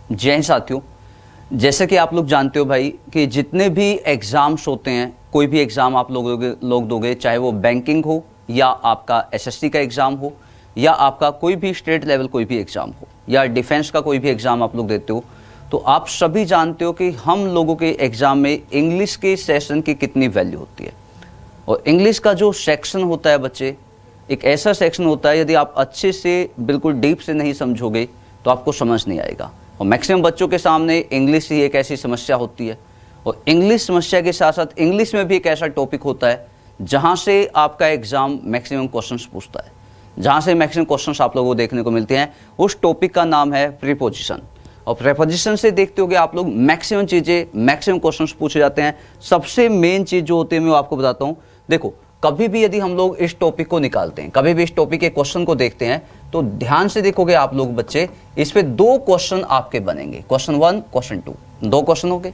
जय हिंद साथियों। जैसे कि आप लोग जानते हो भाई कि जितने भी एग्ज़ाम्स होते हैं, कोई भी एग्ज़ाम आप लोग दोगे, चाहे वो बैंकिंग हो या आपका एसएससी का एग्ज़ाम हो या आपका कोई भी स्टेट लेवल कोई भी एग्ज़ाम हो या डिफेंस का कोई भी एग्ज़ाम आप लोग देते हो, तो आप सभी जानते हो कि हम लोगों के एग्ज़ाम में इंग्लिश के सेशन की कितनी वैल्यू होती है। और इंग्लिश का जो सेक्शन होता है बच्चे, एक ऐसा सेक्शन होता है, यदि आप अच्छे से बिल्कुल डीप से नहीं समझोगे तो आपको समझ नहीं आएगा। और मैक्सिमम बच्चों के सामने इंग्लिश ही एक ऐसी समस्या होती है। और इंग्लिश समस्या के साथ साथ इंग्लिश में भी एक ऐसा टॉपिक होता है जहाँ से आपका एग्ज़ाम मैक्सिमम क्वेश्चंस पूछता है, जहाँ से मैक्सिमम क्वेश्चंस आप लोगों को देखने को मिलते हैं। उस टॉपिक का नाम है प्रीपोजिशन। और प्रीपोजिशन से देखते होगे आप लोग मैक्सिमम चीज़ें, मैक्सिमम क्वेश्चंस पूछे जाते हैं। सबसे मेन चीज़ जो होती है मैं आपको बताता हूँ। देखो, कभी भी यदि हम लोग इस टॉपिक को निकालते हैं, कभी भी इस टॉपिक के क्वेश्चन को देखते हैं, तो ध्यान से देखोगे आप लोग बच्चे, इस पे दो क्वेश्चन आपके बनेंगे, क्वेश्चन 1, क्वेश्चन 2, दो क्वेश्चन हो गए।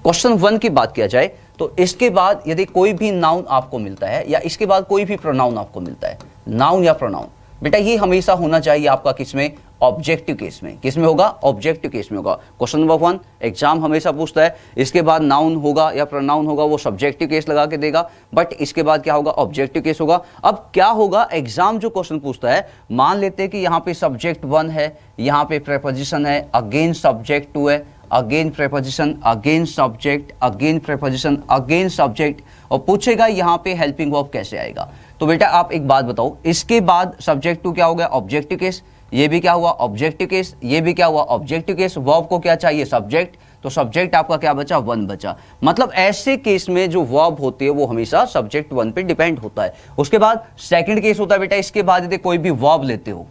क्वेश्चन 1 की बात किया जाए तो इसके बाद यदि कोई भी नाउन आपको मिलता है या इसके बाद कोई भी प्रोनाउन आपको मिलता है, नाउन या प्रोनाउन, बेटा ये हमेशा होना चाहिए आपका किसमें, ऑब्जेक्टिव केस में। किसमें होगा? ऑब्जेक्टिव केस में होगा। क्वेश्चन नंबर 1 एग्जाम हमेशा पूछता है, इसके बाद नाउन होगा या प्रोनाउन होगा, वो सब्जेक्टिव केस लगा के देगा, बट इसके बाद क्या होगा? ऑब्जेक्टिव केस होगा। अब क्या होगा, एग्जाम जो क्वेश्चन पूछता है, मान लेते हैं कि यहाँ पे सब्जेक्ट 1 है, यहाँ पे प्रीपोजिशन है, अगेन सब्जेक्ट 2 है, again preposition, again subject, again preposition, again subject, और पूछेगा यहाँ पे हेल्पिंग वर्ब कैसे आएगा। तो बेटा आप एक बात बताओ, इसके बाद सब्जेक्ट 2 क्या हो गया? Objective case. ये भी क्या हुआ? Objective case. ये भी क्या हुआ? Objective case. वर्ब को क्या चाहिए? सब्जेक्ट। तो सब्जेक्ट आपका क्या बचा? 1 बचा। मतलब ऐसे केस में जो वर्ब होती है वो हमेशा सब्जेक्ट 1 पे डिपेंड होता है। उसके बाद सेकंड केस होता है बेटा, इसके बाद यदि कोई भी वर्ब लेते हो,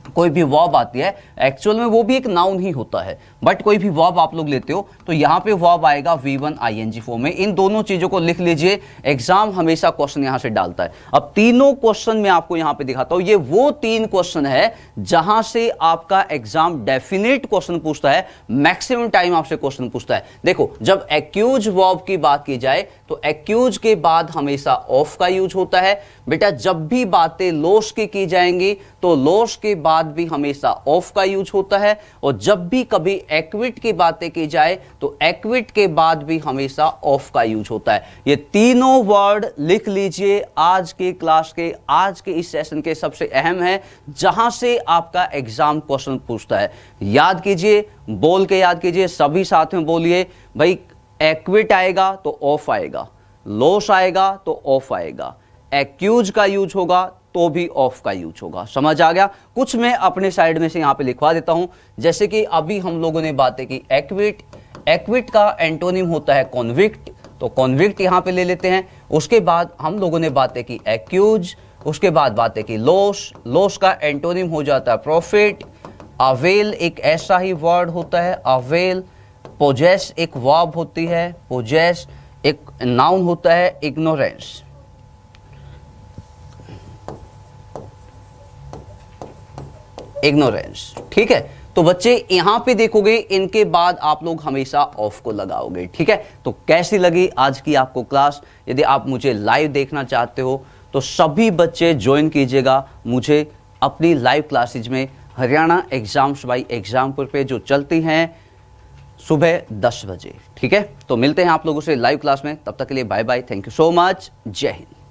कोई भी वर्ब आती है, एक्चुअल में वो भी एक नाउन ही होता है, बट कोई भी वर्ब आप लोग लेते हो तो यहाँ पे वर्ब आएगा V1 ING फॉर्म में। इन दोनों चीजों को लिख लीजिए, एग्जाम हमेशा क्वेश्चन यहाँ से डालता है। अब तीनों क्वेश्चन मैं आपको यहाँ पे दिखाता हूँ। ये वो 3 क्वेश्चन है जहां से आपका एग्जाम डेफिनेट क्वेश्चन पूछता है, मैक्सिमम टाइम आपसे क्वेश्चन पूछता है। देखो, जब एक्यूज वर्ब की बात की जाए तो एक्यूज के बाद हमेशा ऑफ का यूज होता है। बेटा जब भी बातें लोस की जाएंगी तो लोस के बाद भी हमेशा ऑफ का यूज होता है, और जब भी कभी एक्विट की बातें की जाए तो एक्विट के बाद भी हमेशा ऑफ का यूज होता है। ये तीनों वर्ड लिख लीजिए, आज के क्लास के, आज के इस सेशन के सबसे अहम है, जहां से आपका एग्जाम क्वेश्चन पूछता है। याद कीजिए, बोल के याद कीजिए, सभी साथ में बोलिए भाई। एक्विट आएगा तो ऑफ आएगा, लॉस आएगा तो ऑफ आएगा, एक्यूज का यूज होगा तो भी ऑफ का यूज होगा। समझ आ गया? कुछ मैं अपने साइड में से यहां पे लिखवा देता हूं। जैसे कि अभी हम लोगों ने बातें की एक्विट, एक्विट का एंटोनिम होता है कॉन्विक्ट, तो कॉन्विक्ट यहां पे ले लेते हैं। उसके बाद हम लोगों ने बातें की एक्यूज, उसके बाद बातें की लॉस, लॉस का एंटोनिम हो जाता है प्रॉफिट। अवेल एक ऐसा ही वर्ड होता है, अवेल। पोजेस एक वर्ब होती है, पोजेस एक नाउन होता है, इग्नोरेंस। इग्नोरेंस, ठीक है। तो बच्चे यहां पे देखोगे, इनके बाद आप लोग हमेशा ऑफ को लगाओगे, ठीक है। तो कैसी लगी आज की आपको क्लास? यदि आप मुझे लाइव देखना चाहते हो तो सभी बच्चे ज्वाइन कीजिएगा मुझे अपनी लाइव क्लासेज में, हरियाणा एग्जाम्स बाय एग्जामपुर पे, जो चलती हैं सुबह 10 बजे, ठीक है। तो मिलते हैं आप लोगों से लाइव क्लास में, तब तक के लिए bye bye, thank you so much, जय हिंद।